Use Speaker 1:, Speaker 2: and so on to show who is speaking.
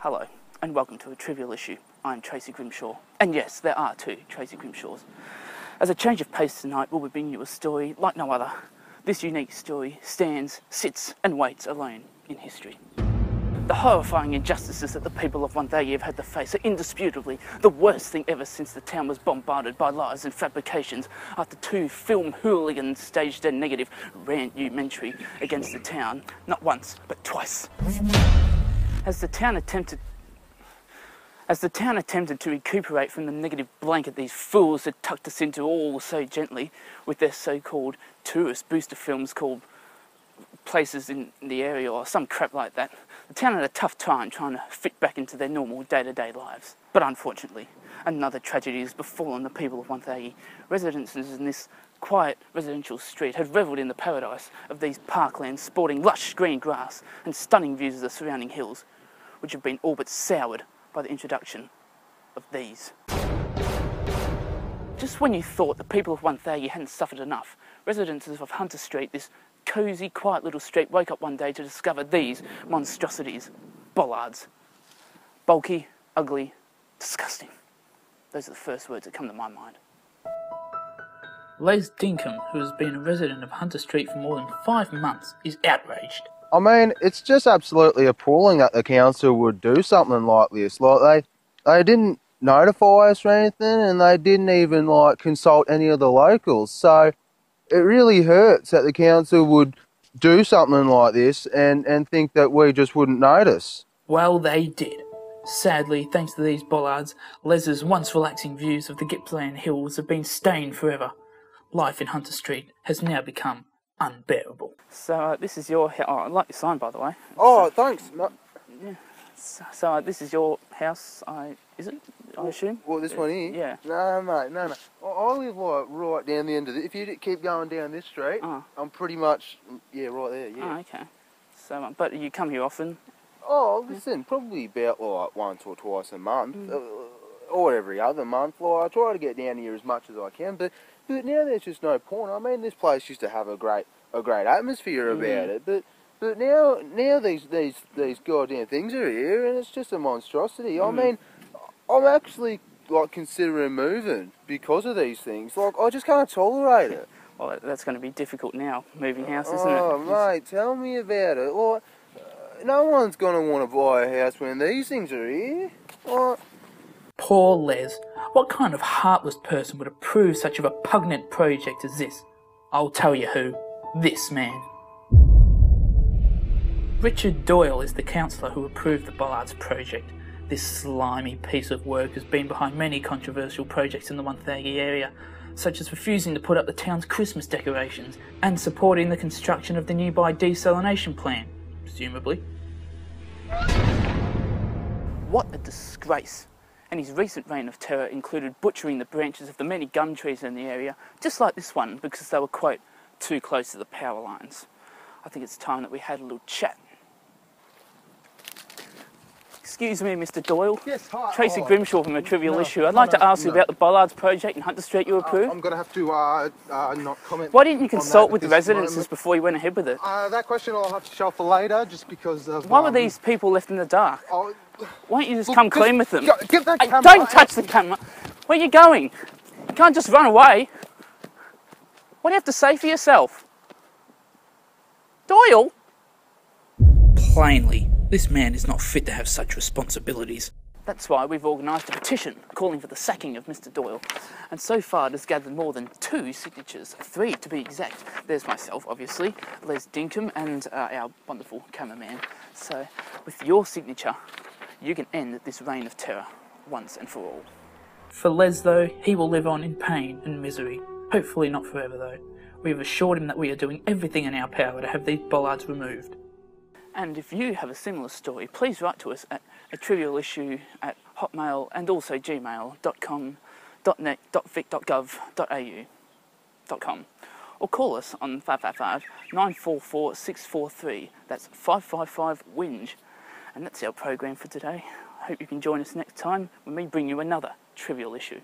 Speaker 1: Hello, and welcome to A Trivial Issue. I'm Tracy Grimshaw. And yes, there are two Tracy Grimshaws. As a change of pace tonight, we'll be bringing you a story like no other. This unique story stands, sits, and waits alone in history. The horrifying injustices that the people of Wonthaggi have had to face are indisputably the worst thing ever since the town was bombarded by lies and fabrications after two film hooligans staged a negative rant-umentary against the town, not once, but twice. As the town attempted to recuperate from the negative blanket these fools had tucked us into all so gently with their so-called tourist booster films called Places in the Area or some crap like that, the town had a tough time trying to fit back into their normal day-to-day lives. But unfortunately, another tragedy has befallen the people of Wonthaggi. Residents in this quiet residential street had revelled in the paradise of these parklands sporting lush green grass and stunning views of the surrounding hills, which have been all but soured by the introduction of these. Just when you thought the people of Wonthaggi hadn't suffered enough, residents of Hunter Street, this cosy, quiet little street, woke up one day to discover these monstrosities. Bollards. Bulky, ugly, disgusting. Those are the first words that come to my mind. Les Dinkum, who has been a resident of Hunter Street for more than 5 months, is outraged.
Speaker 2: I mean, it's just absolutely appalling that the council would do something like this. Like, they didn't notify us or anything, and they didn't even, consult any of the locals. So, it really hurts that the council would do something like this and think that we just wouldn't notice.
Speaker 1: Well, they did. Sadly, thanks to these bollards, Les's once relaxing views of the Gippsland Hills have been stained forever. Life in Hunter Street has now become unbearable. So, this is your house. Oh, I like your sign, by the way.
Speaker 2: Oh, thanks. No.
Speaker 1: Yeah. So, this is your house, is it? I assume?
Speaker 2: What, this one here?
Speaker 1: Yeah.
Speaker 2: No, mate, no. I live, right down the end of it. If you keep going down this street, I'm pretty much, right there, yeah.
Speaker 1: Oh, okay. So, but you come here often?
Speaker 2: Oh, listen, probably about, once or twice a month, or every other month. I try to get down here as much as I can, but now there's just no point. I mean, this place used to have a great atmosphere about it, but now these goddamn things are here, and it's just a monstrosity. I mean, I'm actually considering moving because of these things. I just can't tolerate it.
Speaker 1: Well, that's going to be difficult now, moving house, isn't it?
Speaker 2: Oh, mate, tell me about it. No one's going to want to buy a house when these things are here.
Speaker 1: Poor Les. What kind of heartless person would approve such a repugnant project as this? I'll tell you who. This man. Richard Doyle is the councillor who approved the Bollards project. This slimy piece of work has been behind many controversial projects in the Wonthaggi area, such as refusing to put up the town's Christmas decorations and supporting the construction of the nearby desalination plant, presumably. What a disgrace! And his recent reign of terror included butchering the branches of the many gum trees in the area, just like this one, because they were, quote, too close to the power lines. I think it's time that we had a little chat. Excuse me, Mr. Doyle.
Speaker 2: Yes, hi.
Speaker 1: Tracy Grimshaw from A Trivial Issue. I'd like to ask you about the Bollards project in Hunter Street you approved.
Speaker 2: I'm going to have to not comment.
Speaker 1: Why didn't you consult with the residences before you went ahead with it?
Speaker 2: That question I'll have to shelf for later, just because of...
Speaker 1: Why were these people left in the dark? Why don't you just come clean with them?
Speaker 2: Get that camera.
Speaker 1: Don't touch the camera. Where are you going? You can't just run away. What do you have to say for yourself? Doyle? Plainly, this man is not fit to have such responsibilities. That's why we've organised a petition calling for the sacking of Mr. Doyle. And so far it has gathered more than 2 signatures, 3 to be exact. There's myself, obviously, Les Dinkum, and our wonderful cameraman. So, with your signature, you can end this reign of terror once and for all. For Les, though, he will live on in pain and misery. Hopefully not forever, though. We have assured him that we are doing everything in our power to have these bollards removed. And if you have a similar story, please write to us at atrivialissue@hotmail and also gmail.com.net.vic.gov.au.com, or call us on 555 944 643. That's 555 WHINGE. And that's our program for today. I hope you can join us next time when we bring you another trivial issue.